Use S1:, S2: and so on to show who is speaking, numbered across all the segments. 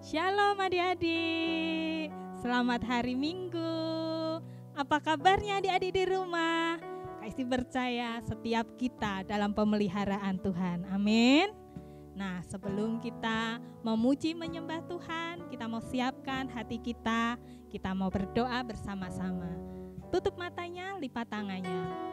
S1: Shalom adik-adik, selamat hari Minggu. Apa kabarnya adik-adik di rumah? Kak Isti percaya setiap kita dalam pemeliharaan Tuhan, amin. Nah, sebelum kita memuji menyembah Tuhan, kita mau siapkan hati kita mau berdoa bersama-sama. Tutup matanya, lipat tangannya.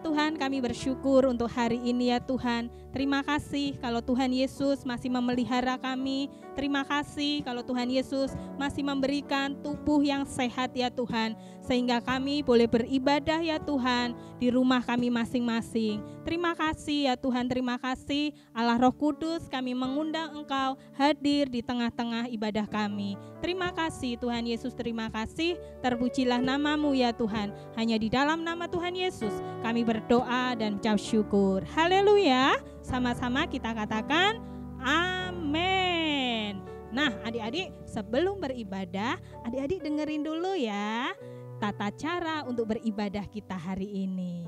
S1: Tuhan, kami bersyukur untuk hari ini ya Tuhan. Terima kasih kalau Tuhan Yesus masih memelihara kami. Terima kasih kalau Tuhan Yesus masih memberikan tubuh yang sehat ya Tuhan, sehingga kami boleh beribadah ya Tuhan di rumah kami masing-masing. Terima kasih ya Tuhan, terima kasih Allah Roh Kudus, kami mengundang Engkau hadir di tengah-tengah ibadah kami. Terima kasih Tuhan Yesus, terima kasih. Terpujilah namamu ya Tuhan. Hanya di dalam nama Tuhan Yesus kami berdoa dan ucap syukur. Haleluya. Sama-sama kita katakan amin. Nah adik-adik, sebelum beribadah, adik-adik dengerin dulu ya tata cara untuk beribadah kita hari ini.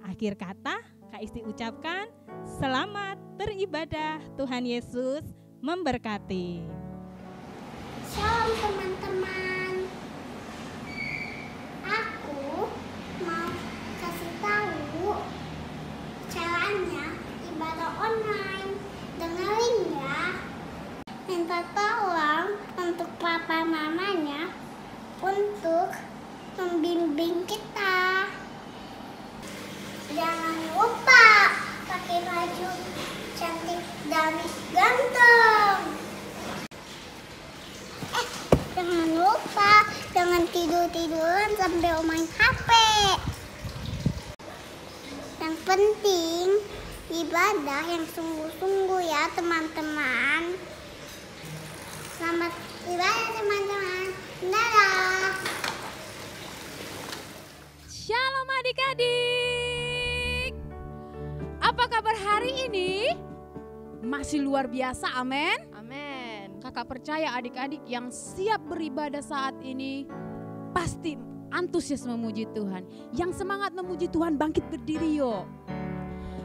S1: Akhir kata Kak Isti ucapkan selamat beribadah, Tuhan Yesus memberkati.
S2: Shalom teman-teman. Aku mau kasih tahu caranya ibadah online. Dengerin ya. Minta tolong untuk papa mamanya untuk membimbing kita. Jangan lupa pakai baju cantik dan ganteng. Jangan lupa jangan tidur-tiduran sambil main HP. Yang penting ibadah yang sungguh-sungguh ya teman-teman. Selamat ibadah teman-teman. Dadah.
S3: Shalom adik-adik. Apa kabar hari ini? Masih luar biasa, amin? Amin. Kakak percaya adik-adik yang siap beribadah saat ini pasti antusias memuji Tuhan. Yang semangat memuji Tuhan bangkit berdiri yuk.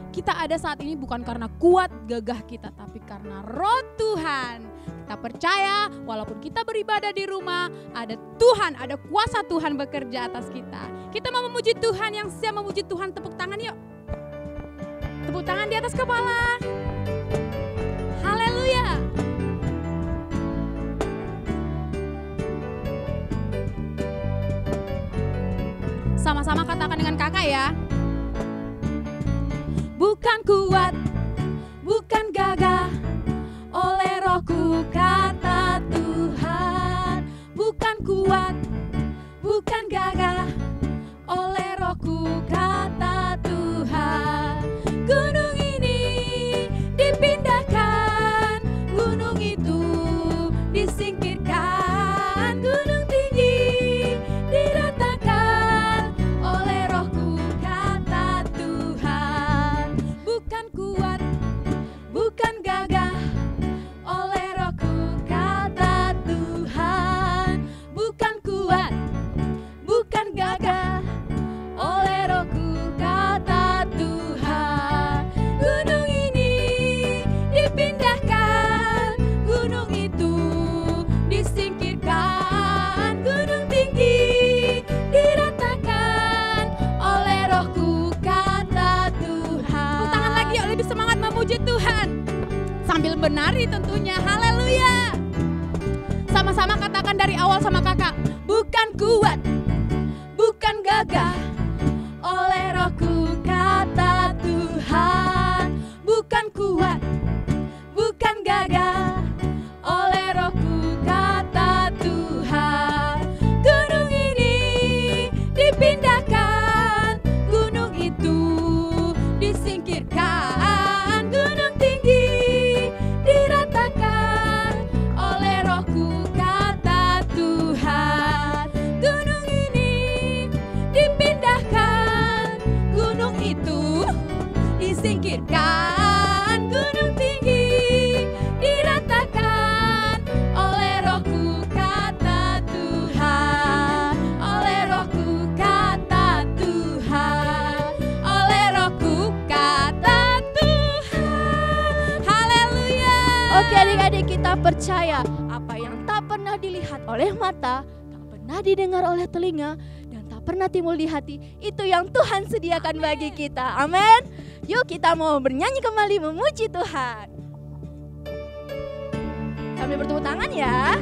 S3: Kita ada saat ini bukan karena kuat gagah kita, tapi karena roh Tuhan. Kita percaya walaupun kita beribadah di rumah, ada Tuhan, ada kuasa Tuhan bekerja atas kita. Kita mau memuji Tuhan, yang siap memuji Tuhan tepuk tangan yuk. Tepuk tangan di atas kepala. Haleluya. Sama-sama katakan dengan kakak ya. Bukan kuat, bukan gagah, oleh Rohku kata Tuhan. Bukan kuat, bukan gagah, oleh Rohku kata Tuhan. Gunung ini dipindahkan, gunung itu disingkirkan, gunung tinggi diratakan oleh Rohku kata Tuhan. Bukan kuat, bukan gagah, oleh Rohku kata Tuhan. Bukan kuat, bukan gagah, oleh Rohku kata Tuhan. Gunung ini dipindahkan, gunung itu disingkirkan, gunung tinggi diratakan oleh Rohku kata Tuhan. Tepuk tangan lagi yuk, lebih semangat memuji Tuhan sambil menari tentunya. Haleluya. Sama-sama katakan dari awal sama kakak. Bukan kuat, bukan gagah, oleh Rohku kata Tuhan. Bukan kuat, bukan gagah, oleh Rohku kata Tuhan. Gunung ini dipindahkan, gunung itu disingkirkan, gunung tinggi diratakan oleh Rohku kata Tuhan. Gunung ini dipindahkan, gunung itu disingkirkan, gunung tinggi diratakan oleh Rohku kata Tuhan. Oleh Rohku kata Tuhan, oleh Rohku kata Tuhan. Haleluya. Oke adik-adik, kita percaya apa
S4: pernah dilihat oleh mata, tak pernah didengar oleh telinga, dan tak pernah timbul di hati, itu yang Tuhan sediakan bagi kita. Amin. Yuk kita mau bernyanyi kembali memuji Tuhan. Sambil bertepuk tangan ya.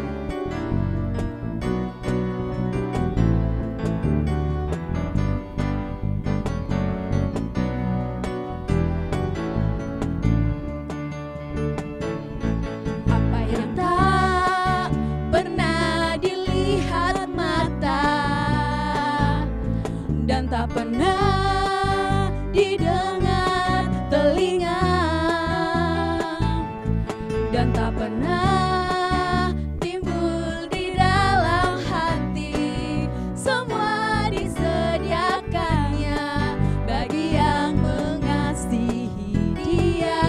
S3: Dan tak pernah didengar telinga, dan tak pernah timbul di dalam hati, semua disediakannya bagi yang mengasihi Dia.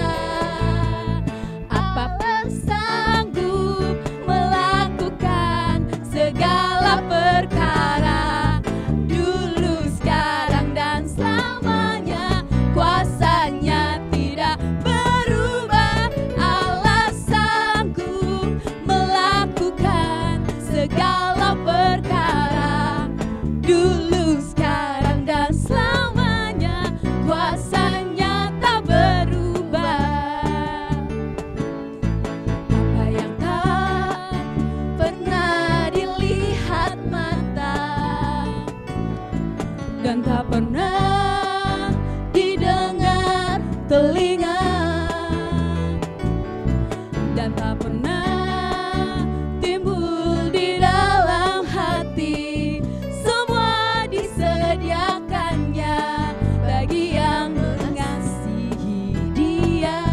S3: Apa sanggup melakukan segala perkara, kuasanya tidak berubah. Allah sanggup melakukan segala perkara, dulu, sekarang, dan selamanya. Kuasanya tak berubah. Apa yang tak pernah dilihat mata dan tak pernah didengar telinga, dan tak pernah timbul di dalam hati, semua disediakannya bagi yang mengasihi Dia.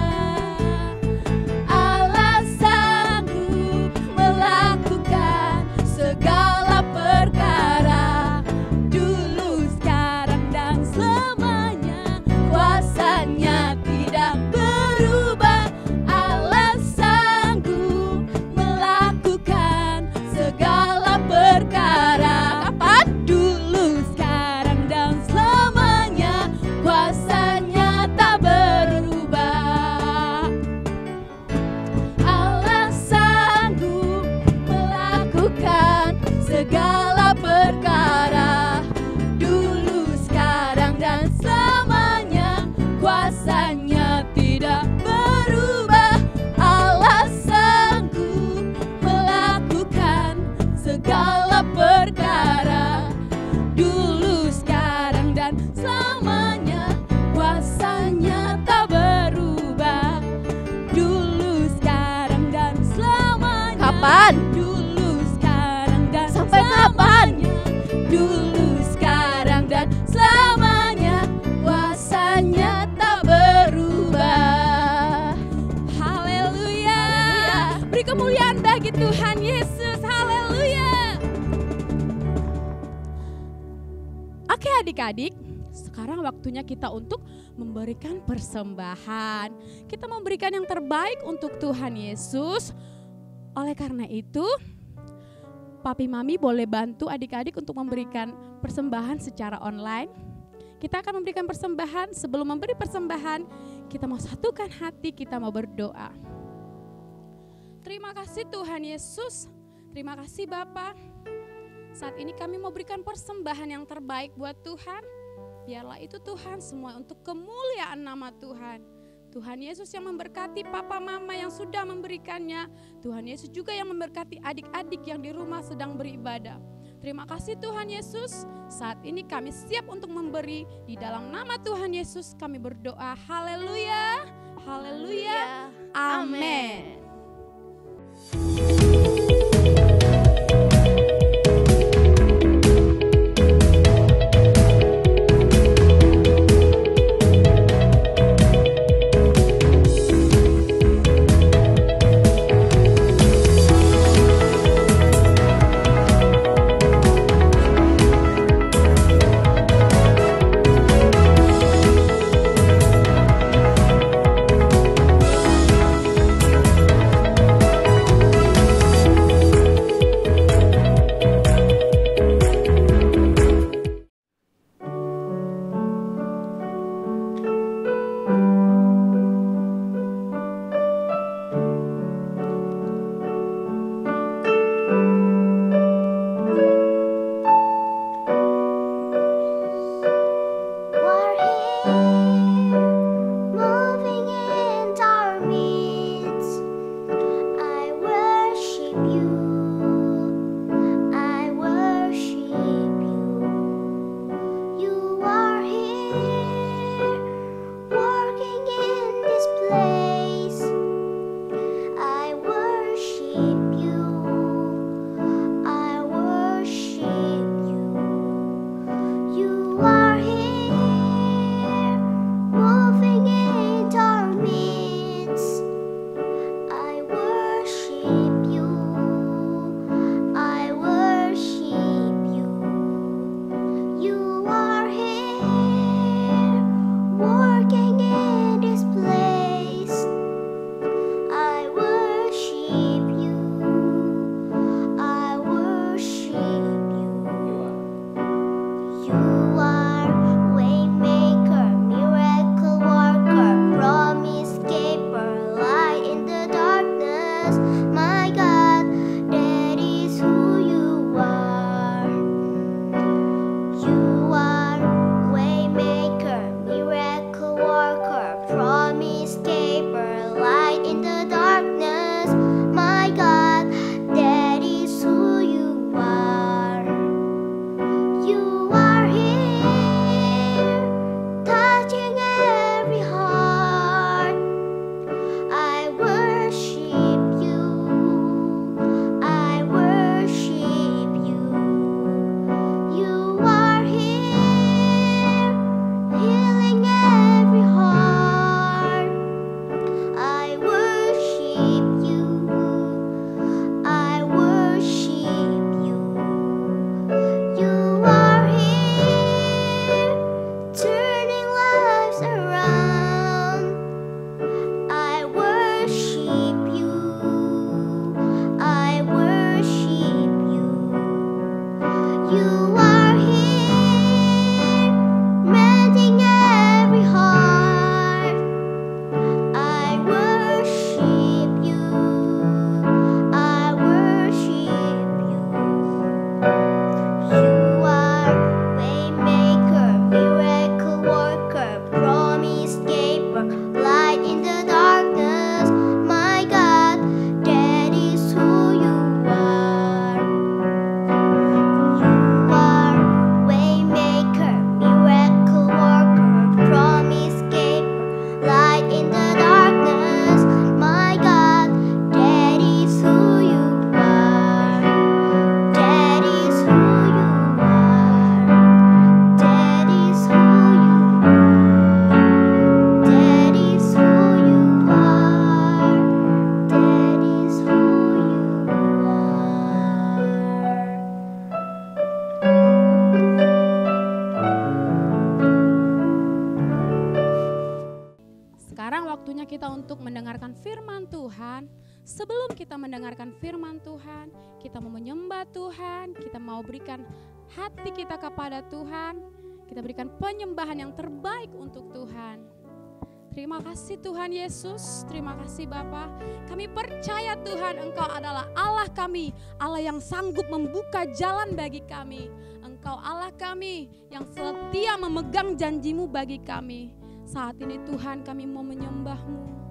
S3: Allah sanggup melakukan segala perkara, dulu, sekarang, dan selamanya. Kuasanya tidak berubah. Allah sanggup melakukan segala perkara. Kapan? Dulu, sekarang, dan selamanya. Kuasanya tak berubah. Allah sanggup melakukan segala perkara, dulu, sekarang, dan selamanya. Kuasanya tidak berubah. Allah sanggup melakukan segala perkara, dulu, sekarang, dan selamanya. Kuasanya tak berubah. Dulu, sekarang, dan selamanya.
S4: Kapan?
S3: Dulu, sekarang, dan
S4: Sampai kapan?
S3: Dulu, sekarang, dan selamanya. Kuasanya tak berubah. Haleluya. Beri kemuliaan bagi Tuhan Yesus. Haleluya. Oke adik-adik, sekarang waktunya kita untuk memberikan persembahan. Kita memberikan yang terbaik untuk Tuhan Yesus. Oleh karena itu, Papi Mami boleh bantu adik-adik untuk memberikan persembahan secara online. Kita akan memberikan persembahan. Sebelum memberi persembahan, kita mau satukan hati, kita mau berdoa. Terima kasih Tuhan Yesus. Terima kasih Bapa. Saat ini kami mau berikan persembahan yang terbaik buat Tuhan. Biarlah itu Tuhan semua untuk kemuliaan nama Tuhan. Tuhan Yesus yang memberkati papa mama yang sudah memberikannya. Tuhan Yesus juga yang memberkati adik-adik yang di rumah sedang beribadah. Terima kasih Tuhan Yesus. Saat ini kami siap untuk memberi. Di dalam nama Tuhan Yesus kami berdoa. Haleluya. Haleluya. Amin. waktunya kita untuk mendengarkan firman Tuhan. Sebelum kita mendengarkan firman Tuhan, kita mau menyembah Tuhan, kita mau berikan hati kita kepada Tuhan, kita berikan penyembahan yang terbaik untuk Tuhan. Terima kasih Tuhan Yesus, terima kasih Bapa. Kami percaya Tuhan Engkau adalah Allah kami, Allah yang sanggup membuka jalan bagi kami. Engkau Allah kami yang setia memegang janji-Mu bagi kami. Saat ini Tuhan kami mau menyembah-Mu.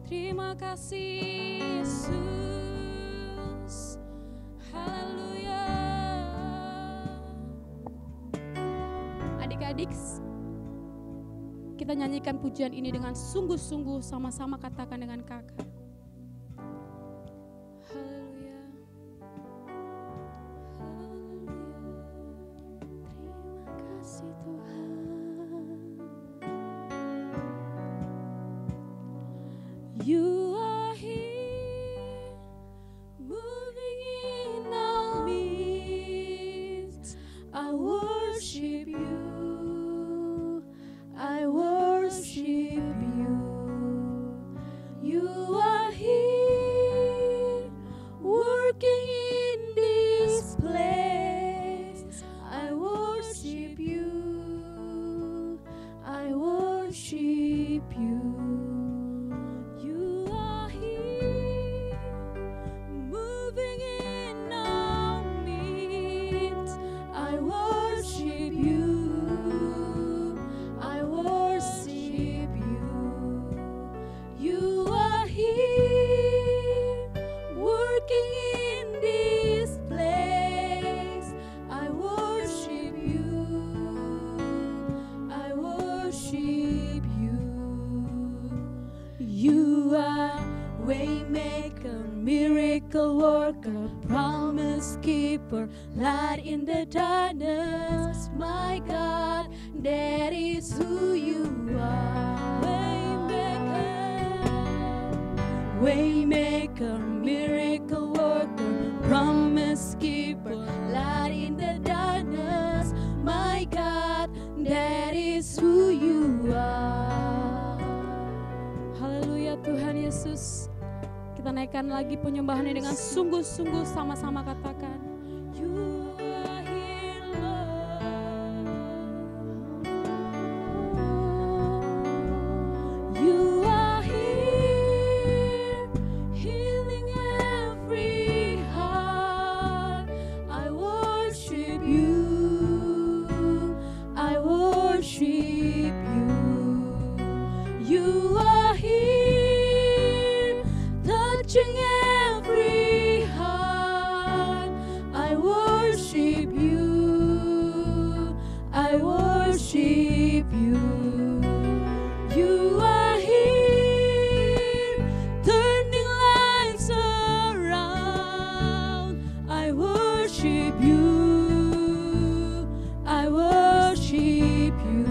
S3: Terima kasih Yesus, haleluya. Adik-adik, kita nyanyikan pujian ini dengan sungguh-sungguh, sama-sama katakan dengan kakak. Haleluya.
S4: Terima kasih Tuhan. You are here, moving in our midst. I worship you. I worship you. You are here, working in this place. I worship you. I worship you. You are here, moving in our midst. I worship you. I worship you. You are here, working in this place. I worship you. I worship you. You are waymaker, miracle worker, promise keeper, light in the darkness. My God, that is who you are. Waymaker, miracle worker, promise keeper, light in the darkness. My God, that is who you are.
S3: Haleluya Tuhan Yesus. Kita naikkan lagi penyembahannya dengan sungguh-sungguh, sama-sama katakan.
S4: You are here, Lord. You are here, healing every heart. I worship you. I worship you. You are here, touching every heart. I worship you. I worship you. You are here, turning lives around. I worship you. I worship you.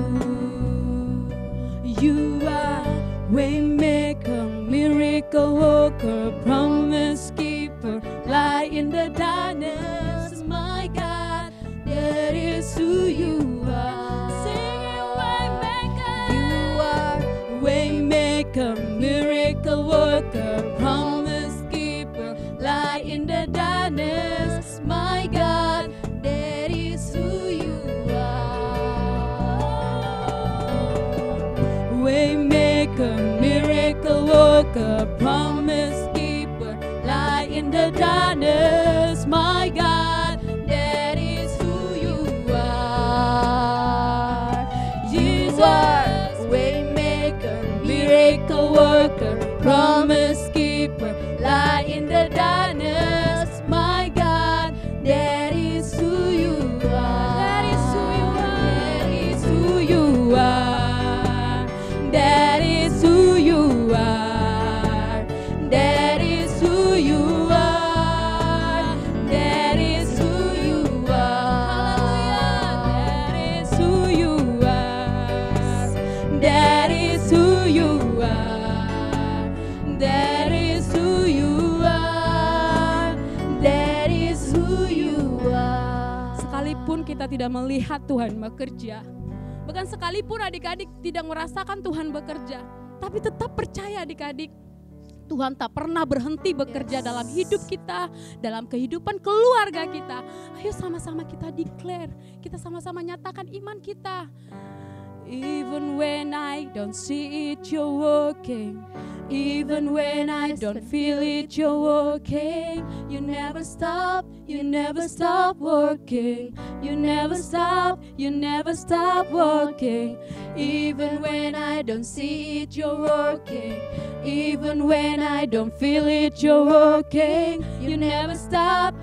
S4: You are waymaker, miracle worker, promise keeper, light in the darkness. My God, that is who you are. Sing it, waymaker. You are waymaker, miracle worker, promise keeper, light in the darkness. My God, that is who you are. Waymaker, miracle worker, promise keeper, light in the darkness. My God, that is who you are. You are waymaker, miracle worker, promise keeper, light in the darkness. My God, that is who you are. That is who you are. That is who you are. That is who you are. That is who you are. That is who you are. That is who you are. That is who you are. That is who you are.
S3: Sekalipun kita tidak melihat Tuhan bekerja, bahkan sekalipun adik-adik tidak merasakan Tuhan bekerja, Tapi tetap percaya adik-adik, Tuhan tak pernah berhenti bekerja dalam hidup kita, dalam kehidupan keluarga kita. Ayo sama-sama kita declare, kita sama-sama nyatakan iman kita. Even when I don't see it, you're working. Even when I don't feel it, you're working. You never stop working. You never stop working. Even when I don't see it, you're working. Even when I don't feel it, you're working. You never stop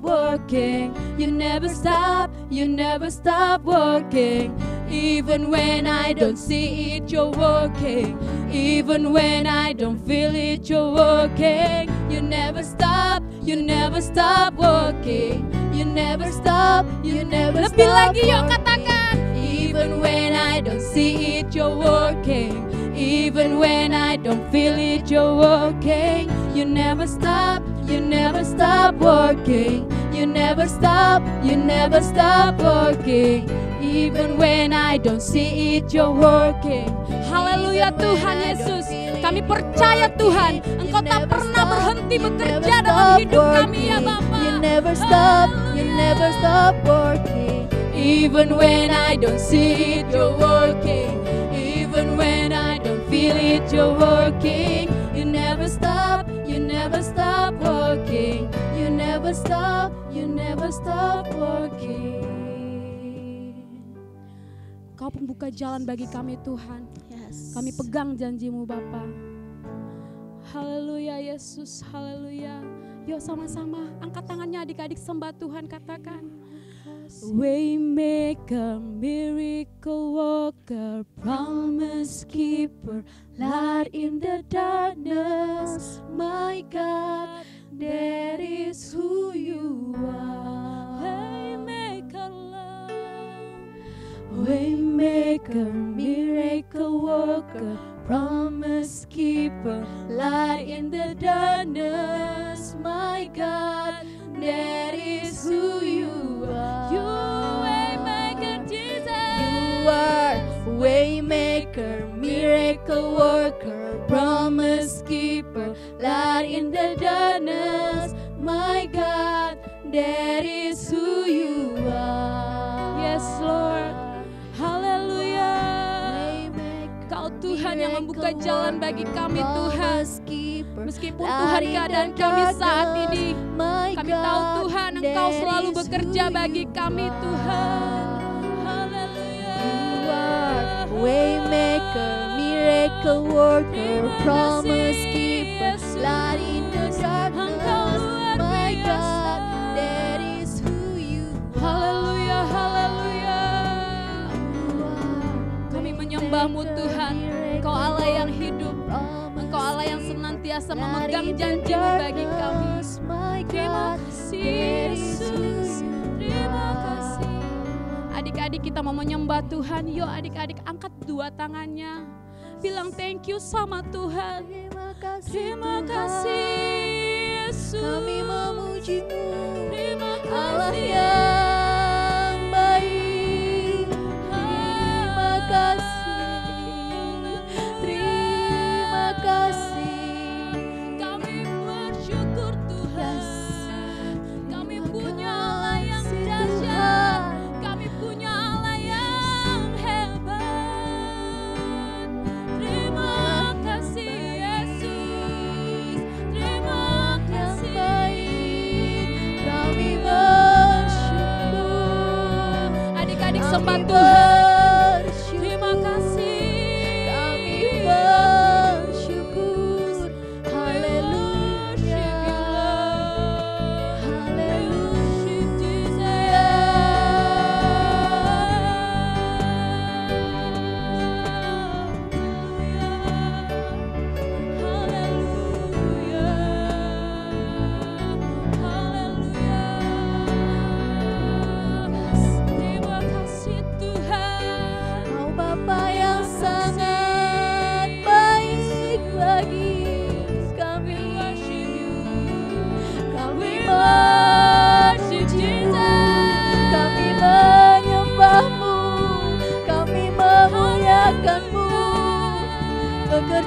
S3: working. You never stop working. Even when I don't see it, you're working. Even when I don't feel it, you're working. You never stop working. You never stop Lebih lagi yuk katakan. Even when I don't see it, you're working. Even when I don't feel it, you're working. You never stop working. You never stop working. Even when I don't see it, you're working. Haleluya Tuhan Yesus. Kami percaya Tuhan, Engkau tak pernah berhenti bekerja dalam hidup kami ya Bapa.
S4: You never stop working.
S3: Even when I don't see it, you're working. Even when I don't feel it, you're working. You never stop working. You never stop working. Kau pembuka jalan bagi kami Tuhan.
S4: Yes.
S3: Kami pegang janji-Mu Bapa. Haleluya Yesus, haleluya. Yuk sama-sama angkat tangannya adik-adik, sembah Tuhan, katakan. Waymaker, miracle worker, promise keeper, light in the darkness, my God, that is who you are. Waymaker, Waymaker, miracle worker, promise keeper, light in the darkness, my God, that is who you are. You Waymaker, Jesus.
S4: You are Waymaker, miracle worker, promise keeper, light in the darkness, my God, that is who you are.
S3: Yes Lord. Haleluya. Kau Tuhan yang membuka jalan bagi kami Tuhan. Meskipun Tuhan keadaan kami saat ini, kami tahu Tuhan Engkau selalu bekerja bagi kami Tuhan. Haleluya.
S4: You are Waymaker, miracle worker, promise keeper, light in the darkness, my God, that is who you are.
S3: Haleluya, haleluya. Kami menyembah-Mu Tuhan, Engkau Allah yang hidup, Engkau Allah yang senantiasa memegang janji-Mu bagi kami. Terima kasih Yesus, terima kasih. Adik-adik kita mau menyembah Tuhan, yuk adik-adik angkat dua tangannya. Bilang thank you sama Tuhan. Terima kasih Yesus.
S4: Kami memuji-Mu,
S3: Terima
S4: Allah
S3: kasih.
S4: yang baik. Terima kasih, terima kasih.
S3: Kami bersyukur Tuhan. Kami punya Allah yang dahsyat. Kami punya Allah yang hebat. Terima kasih Yesus. Terima kasih.
S4: Kami bersyukur.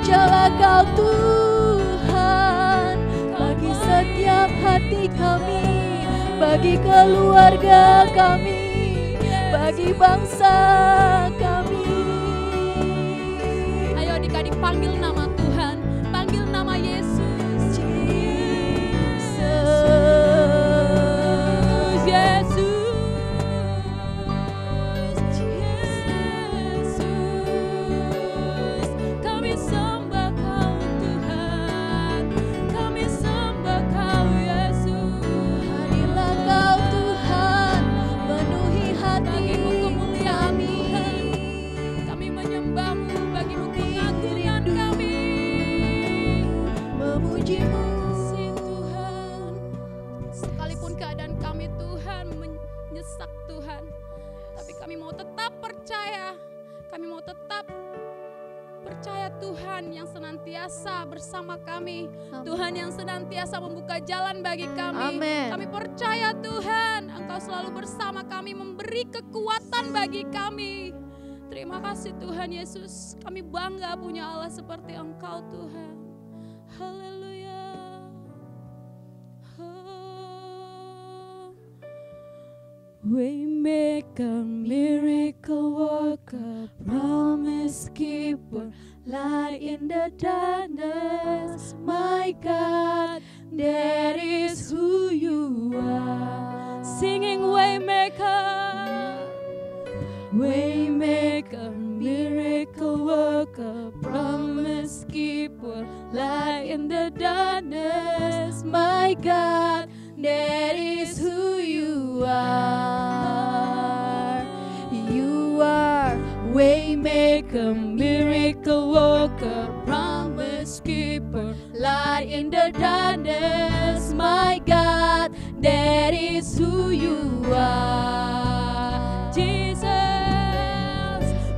S4: Bekerjalah Kau Tuhan bagi setiap hati kami, bagi keluarga kami, bagi bangsa kami.
S3: Ayo adik-adik panggil nama Tuhan, panggil nama Yesus. Tuhan, tapi kami mau tetap percaya, kami mau tetap percaya Tuhan yang senantiasa bersama kami. Amen. Tuhan yang senantiasa membuka jalan bagi kami.
S4: Amen.
S3: Kami percaya Tuhan, Engkau selalu bersama kami, memberi kekuatan bagi kami. Terima kasih Tuhan Yesus, kami bangga punya Allah seperti Engkau Tuhan. Haleluya.
S4: Waymaker, miracle worker, promise keeper, light in the darkness, my God, that is who you are. Singing Waymaker, Waymaker, miracle worker, promise keeper, light in the darkness, my God, that is who you are. You are Waymaker, miracle worker, promise keeper, light in the darkness, my God, that is who you are. Jesus,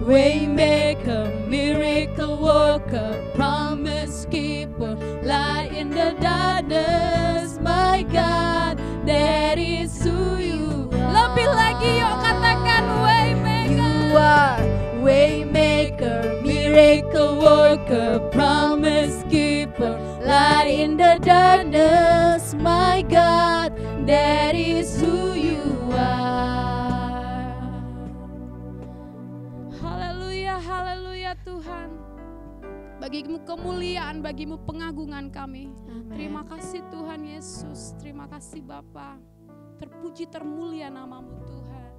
S4: Waymaker, miracle worker, promise keeper, light in the darkness, my God, that is who you are.
S3: Lebih lagi yuk katakan Waymaker.
S4: You are Waymaker, miracle worker, promise keeper, light in the darkness, my God, that is who you are.
S3: Haleluya, haleluya Tuhan. Bagimu kemuliaan, bagimu pengagungan kami.
S4: Amen.
S3: Terima kasih Tuhan Yesus, terima kasih Bapa. Terpuji termulia namamu Tuhan.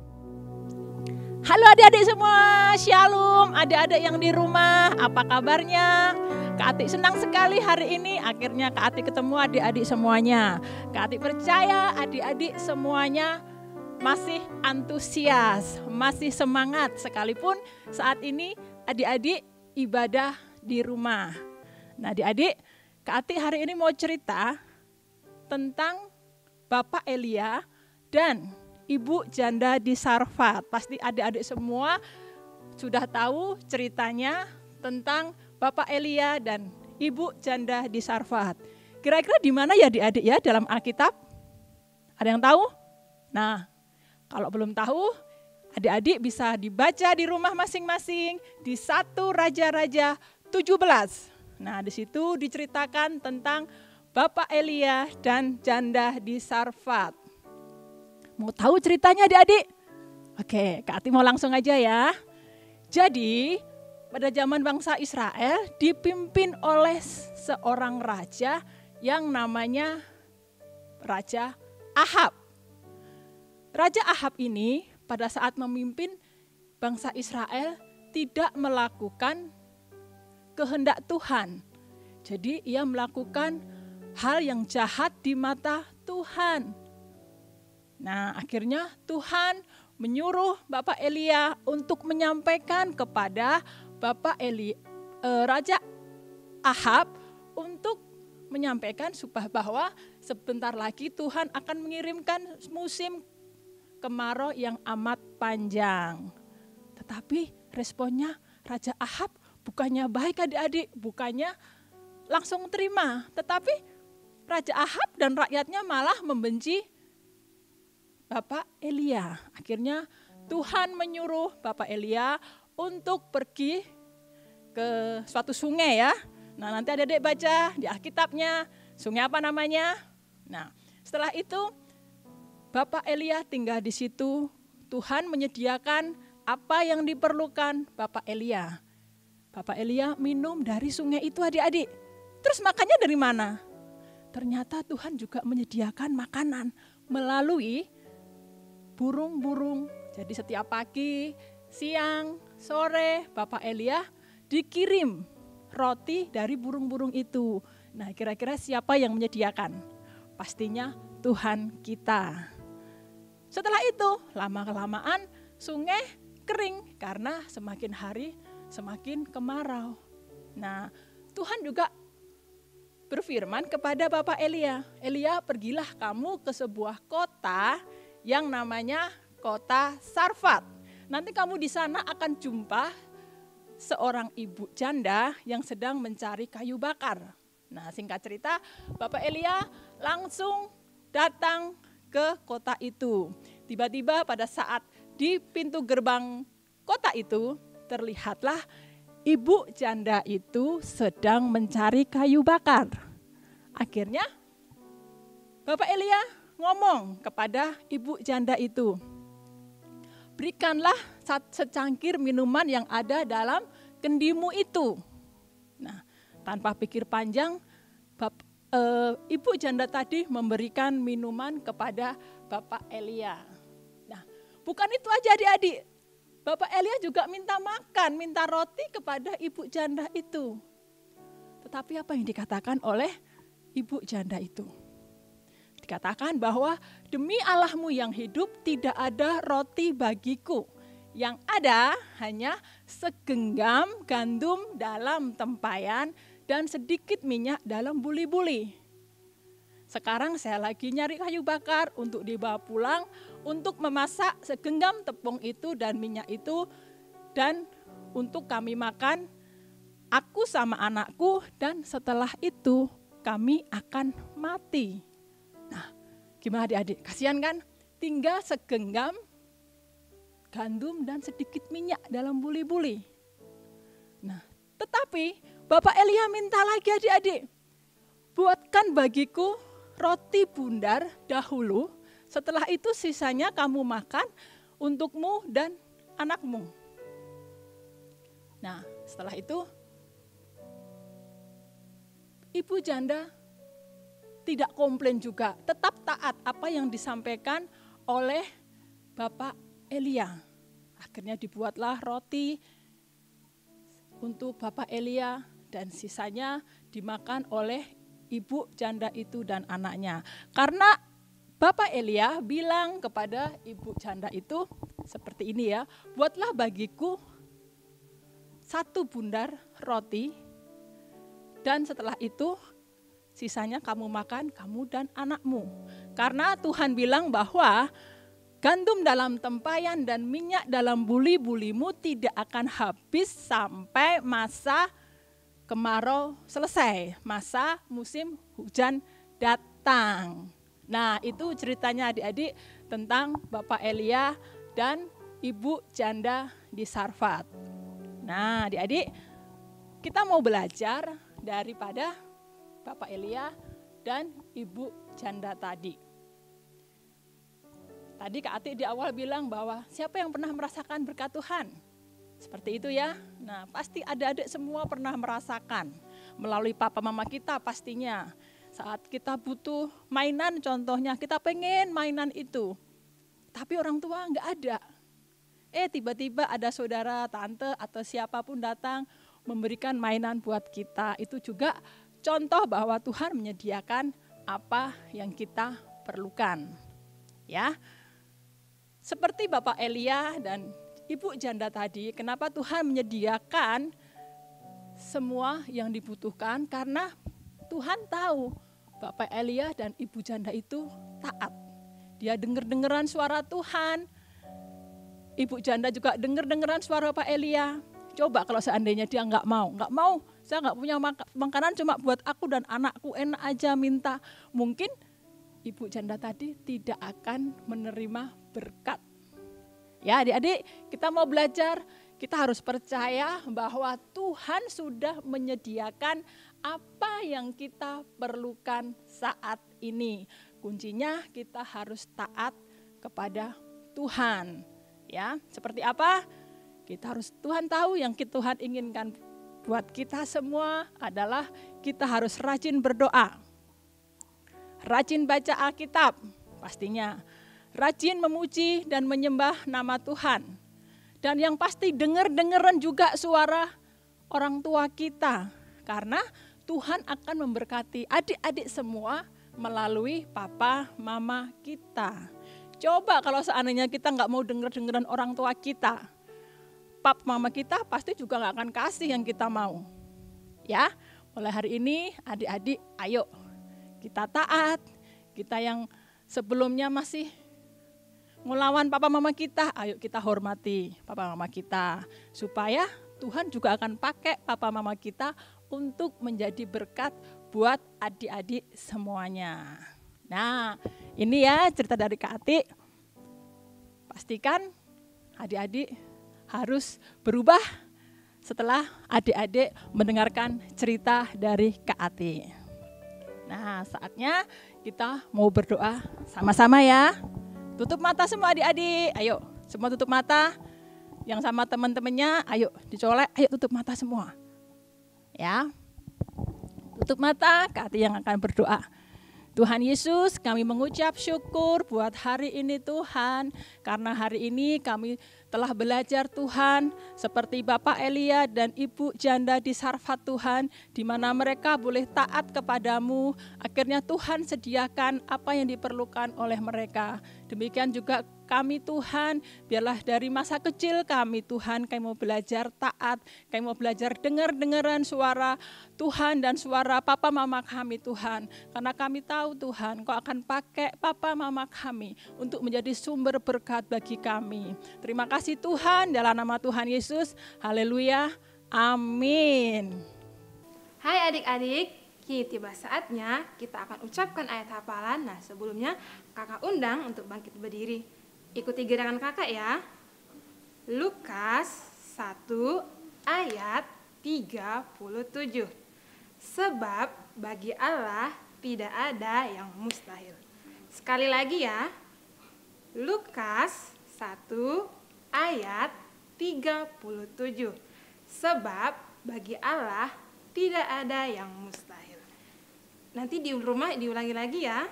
S5: Halo adik-adik semua, shalom adik-adik yang di rumah, apa kabarnya? Kak Atik senang sekali hari ini akhirnya Kak Atik ketemu adik-adik semuanya. Kak Atik percaya adik-adik semuanya masih antusias, masih semangat sekalipun saat ini adik-adik ibadah di rumah. Nah adik-adik, Kak Atik hari ini mau cerita tentang Bapak Elia dan Ibu Janda di Sarfat. Pasti adik-adik semua sudah tahu ceritanya tentang Bapak Elia dan Ibu Janda di Sarfat. Kira-kira di mana ya adik-adik ya dalam Alkitab? Ada yang tahu? Nah, kalau belum tahu, adik-adik bisa dibaca di rumah masing-masing di 1 Raja-Raja 17. Nah, di situ diceritakan tentang Bapak Elia dan janda di Sarfat. Mau tahu ceritanya adik-adik? Oke, Kak Ati mau langsung aja ya. Jadi, pada zaman bangsa Israel dipimpin oleh seorang raja yang namanya Raja Ahab. Raja Ahab ini pada saat memimpin bangsa Israel tidak melakukan kehendak Tuhan. Jadi ia melakukan hal yang jahat di mata Tuhan. Nah, akhirnya Tuhan menyuruh Bapak Elia untuk menyampaikan kepada Raja Ahab untuk menyampaikan supaya bahwa sebentar lagi Tuhan akan mengirimkan musim kemarau yang amat panjang. Tetapi responnya Raja Ahab bukannya baik adik-adik, bukannya langsung terima. Tetapi Raja Ahab dan rakyatnya malah membenci Bapak Elia. Akhirnya Tuhan menyuruh Bapak Elia untuk pergi ke suatu sungai ya. Nah, nanti adik-adik baca di Alkitabnya, sungai apa namanya. Nah, setelah itu Bapak Elia tinggal di situ. Tuhan menyediakan apa yang diperlukan Bapak Elia. Bapak Elia minum dari sungai itu adik-adik. Terus makannya dari mana? Ternyata Tuhan juga menyediakan makanan melalui burung-burung. Jadi setiap pagi, siang, sore Bapak Elia dikirim roti dari burung-burung itu. Nah, kira-kira siapa yang menyediakan? Pastinya Tuhan kita. Setelah itu, lama-kelamaan sungai kering karena semakin hari semakin kemarau. Nah, Tuhan juga berfirman kepada Bapak Elia, Elia, pergilah kamu ke sebuah kota yang namanya kota Sarfat. Nanti kamu di sana akan jumpa seorang ibu janda yang sedang mencari kayu bakar. Nah, singkat cerita, Bapak Elia langsung datang ke kota itu. Tiba-tiba pada saat di pintu gerbang kota itu, terlihatlah ibu janda itu sedang mencari kayu bakar. Akhirnya Bapak Elia ngomong kepada ibu janda itu, berikanlah secangkir minuman yang ada dalam kendimu itu. Nah, tanpa pikir panjang, ibu janda tadi memberikan minuman kepada Bapak Elia. Nah, bukan itu aja adik-adik. Bapak Elia juga minta makan, minta roti kepada ibu janda itu. Tetapi apa yang dikatakan oleh ibu janda itu? Dikatakan bahwa demi Allahmu yang hidup tidak ada roti bagiku. Yang ada hanya segenggam gandum dalam tempayan dan sedikit minyak dalam buli-buli. Sekarang saya lagi nyari kayu bakar untuk dibawa pulang untuk memasak segenggam tepung itu dan minyak itu dan untuk kami makan, aku sama anakku, dan setelah itu kami akan mati. Nah, gimana adik-adik? Kasihan kan? Tinggal segenggam gandum dan sedikit minyak dalam buli-buli. Nah, tetapi Bapak Elia minta lagi adik-adik, buatkan bagiku roti bundar dahulu, setelah itu sisanya kamu makan untukmu dan anakmu. Nah, setelah itu ibu janda tidak komplain juga, tetap taat apa yang disampaikan oleh Bapak Elia. Akhirnya dibuatlah roti untuk Bapak Elia dan sisanya dimakan oleh ibu janda itu dan anaknya. Karena Bapak Elia bilang kepada ibu janda itu seperti ini ya, buatlah bagiku 1 bundar roti dan setelah itu sisanya kamu makan, kamu dan anakmu. Karena Tuhan bilang bahwa gandum dalam tempayan dan minyak dalam buli-bulimu tidak akan habis sampai masa kemarau selesai, masa musim hujan datang. Nah, itu ceritanya adik-adik tentang Bapak Elia dan ibu janda di Sarfat. Nah, adik-adik, kita mau belajar daripada Bapak Elia dan ibu janda tadi. Tadi Kak Ati di awal bilang bahwa siapa yang pernah merasakan berkat Tuhan? Seperti itu ya. Nah, pasti adik-adik semua pernah merasakan melalui papa mama kita pastinya. Saat kita butuh mainan contohnya, kita pengen mainan itu. Tapi orang tua enggak ada. Tiba-tiba ada saudara, tante atau siapapun datang memberikan mainan buat kita. Itu juga contoh bahwa Tuhan menyediakan apa yang kita perlukan. Ya. Seperti Bapak Elia dan ibu janda tadi, kenapa Tuhan menyediakan semua yang dibutuhkan? Karena Tuhan tahu Bapak Elia dan ibu janda itu taat. Dia dengar-dengaran suara Tuhan. Ibu janda juga dengar-dengaran suara Bapak Elia. Coba kalau seandainya dia nggak mau, saya nggak punya makanan cuma buat aku dan anakku, enak aja minta. Mungkin ibu janda tadi tidak akan menerima berkat. Ya adik-adik, kita mau belajar kita harus percaya bahwa Tuhan sudah menyediakan apa yang kita perlukan saat ini. Kuncinya kita harus taat kepada Tuhan. Ya, seperti apa? Tuhan tahu yang Tuhan inginkan buat kita semua adalah kita harus rajin berdoa. Rajin baca Alkitab pastinya. Rajin memuji dan menyembah nama Tuhan. Dan yang pasti dengar-dengaran juga suara orang tua kita. Karena Tuhan akan memberkati adik-adik semua melalui papa, mama kita. Coba kalau seandainya kita nggak mau dengar-dengaran orang tua kita. Papa, mama kita pasti juga nggak akan kasih yang kita mau. Ya, mulai hari ini adik-adik ayo kita taat. Kita yang sebelumnya masih ngelawan papa mama kita, ayo kita hormati papa mama kita. Supaya Tuhan juga akan pakai papa mama kita untuk menjadi berkat buat adik-adik semuanya. Nah, ini ya cerita dari Kak Ati. Pastikan adik-adik harus berubah setelah adik-adik mendengarkan cerita dari Kak Ati. Nah, saatnya kita mau berdoa sama-sama ya. Tutup mata semua adik-adik, ayo semua tutup mata. Yang sama teman-temannya, ayo dicolek, ayo tutup mata semua. Ya, tutup mata, Kak Ati yang akan berdoa. Tuhan Yesus, kami mengucap syukur buat hari ini Tuhan. Karena hari ini kami telah belajar Tuhan seperti Bapak Elia dan Ibu Janda di Sarfat Tuhan, di mana mereka boleh taat kepadamu. Akhirnya Tuhan sediakan apa yang diperlukan oleh mereka. Demikian juga kami Tuhan, biarlah dari masa kecil kami Tuhan, kami mau belajar taat, kami mau belajar dengar-dengaran suara Tuhan dan suara papa mama kami Tuhan. Karena kami tahu Tuhan, Kau akan pakai papa mama kami untuk menjadi sumber berkat bagi kami. Terima kasih Tuhan, dalam nama Tuhan Yesus, haleluya, amin.
S6: Hai adik-adik, kini tiba saatnya kita akan ucapkan ayat hafalan. Nah sebelumnya kakak undang untuk bangkit berdiri. Ikuti gerakan kakak ya. Lukas 1 ayat 37. Sebab bagi Allah tidak ada yang mustahil. Sekali lagi ya. Lukas 1 ayat 37. Sebab bagi Allah tidak ada yang mustahil. Nanti di rumah diulangi lagi ya.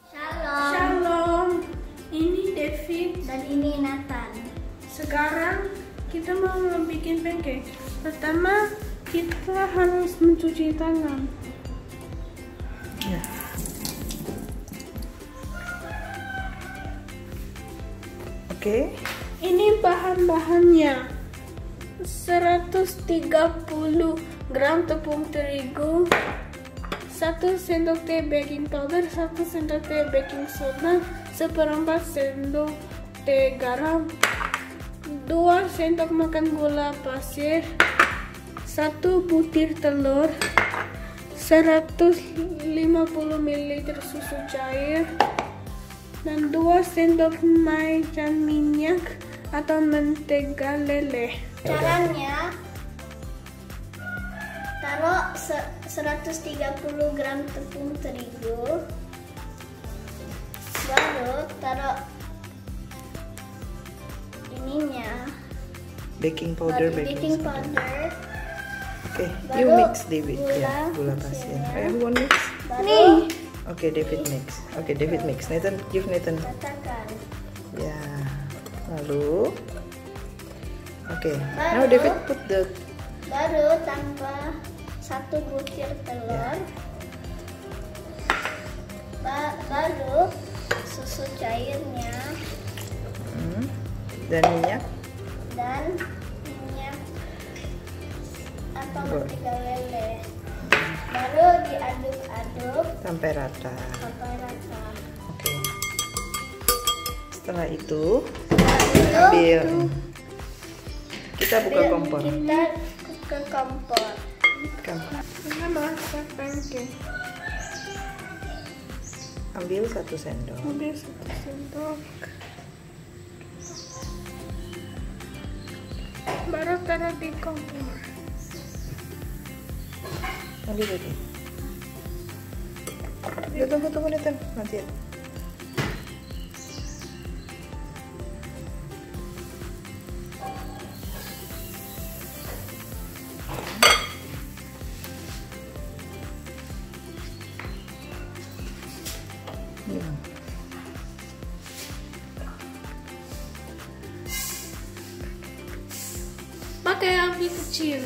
S2: Shalom.
S7: Shalom, ini David
S2: Dan ini Nathan.
S7: Sekarang kita mau bikin pancake. Pertama, kita harus mencuci tangan.
S8: Ya. Oke.
S7: Ini bahan-bahannya. 130 gram tepung terigu, 1 sendok teh baking powder, 1 sendok teh baking soda, 1/4 sendok teh garam, 2 sendok makan gula pasir, 1 butir telur, 150 ml susu cair, dan 2 sendok maizan minyak atau mentega leleh.
S2: Caranya, taruh 130 gram tepung terigu, baru taruh ininya,
S8: Baking powder,
S2: baking powder,
S8: Oke,
S2: baru
S8: you mix David ya, gula pasir.
S2: pasir.
S8: Who want mix?
S2: baru
S8: Oke, David mix. Oke, David mix. Nathan, give Nathan.
S2: ratakan.
S8: Ya. Lalu Oke,
S2: Baru-
S8: now David put the
S2: Baru tambah 1 butir telur, baru susu cairnya
S8: dan minyak.
S2: dan minyak atau
S8: Boleh.
S2: mentega leleh. Baru diaduk-aduk
S8: Sampai rata.
S2: sampai rata.
S8: Oke. Setelah itu
S2: Lalu
S8: ambil. Kita buka kompor.
S2: kita ke kompor.
S7: Kita masak pancake.
S8: Ambil 1 sendok.
S7: Ambil 1 sendok. baru taruh di kompor.
S8: Ambil lagi. Ya, tunggu Nathan, nanti ya. Ya.
S7: Pakai api kecil.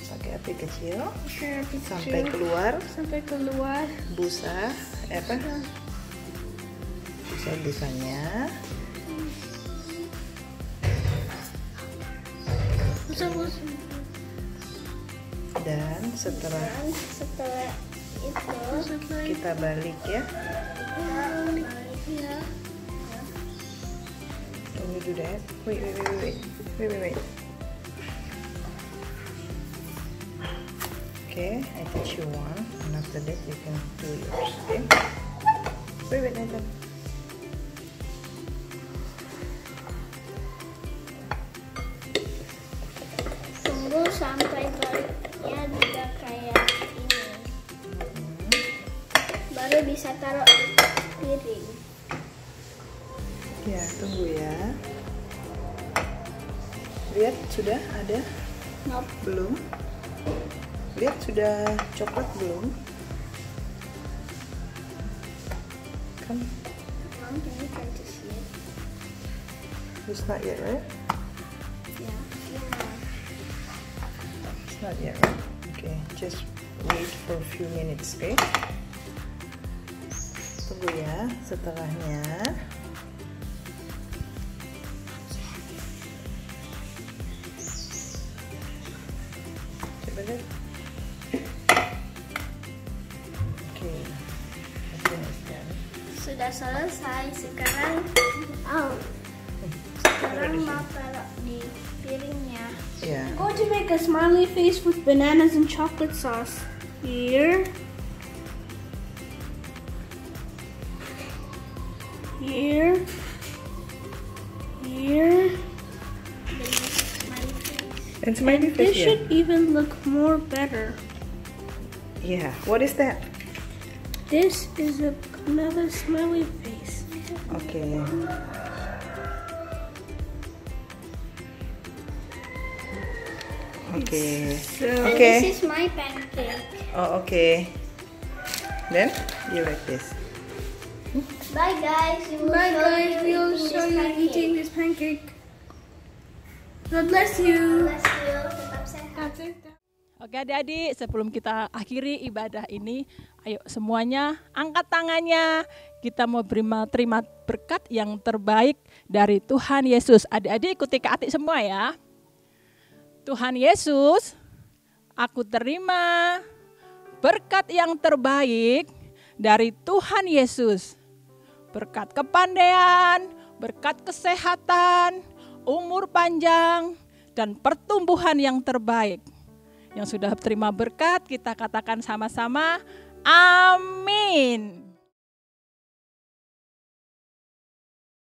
S8: Pakai api kecil
S7: Pakai api kecil.
S8: sampai keluar busa busanya. Dan setelah
S2: Itu
S8: kita balik ya.
S2: ya.
S8: Can you do that? Wait. Okay, I teach you one, and after that you can do yours. Okay? Wait, Nathan.
S2: Tunggu sampai baliknya juga kayak ini. Baru bisa taruh di piring.
S8: Ya, tunggu ya. Lihat, sudah ada?
S2: Nope.
S8: Belum? Lihat, sudah coklat belum? Kan,
S2: Mom, can you try to see it?
S8: it's not yet, right?
S2: Yeah.
S8: It's not yet, right? Okay, just wait for a few minutes, okay? Tunggu ya, setelahnya. Coba lihat. Okay,
S2: Sudah selesai. Sekarang mau taruh di piringnya.
S8: yeah.
S7: I'm going to make a smiley face with bananas and chocolate sauce. Here. Here.
S8: And smiley
S7: This
S8: face, yeah.
S7: should even look more better.
S8: Yeah, what is that?
S7: This is another smiley face.
S8: Okay. Okay. Okay.
S2: This is my pancake.
S8: Oh, okay. Then you like this.
S2: Bye guys.
S7: Bye guys, we'll show you eating this pancake. God bless you.
S2: Bless you. Tetap sehat.
S5: Oke adik-adik, sebelum kita akhiri ibadah ini, ayo semuanya angkat tangannya. Kita mau terima berkat yang terbaik dari Tuhan Yesus. Adik-adik ikuti Kak Atik semua ya. Tuhan Yesus, aku terima berkat yang terbaik dari Tuhan Yesus. Berkat kepandaian, berkat kesehatan, umur panjang, dan pertumbuhan yang terbaik. Yang sudah terima berkat, kita katakan sama-sama, amin.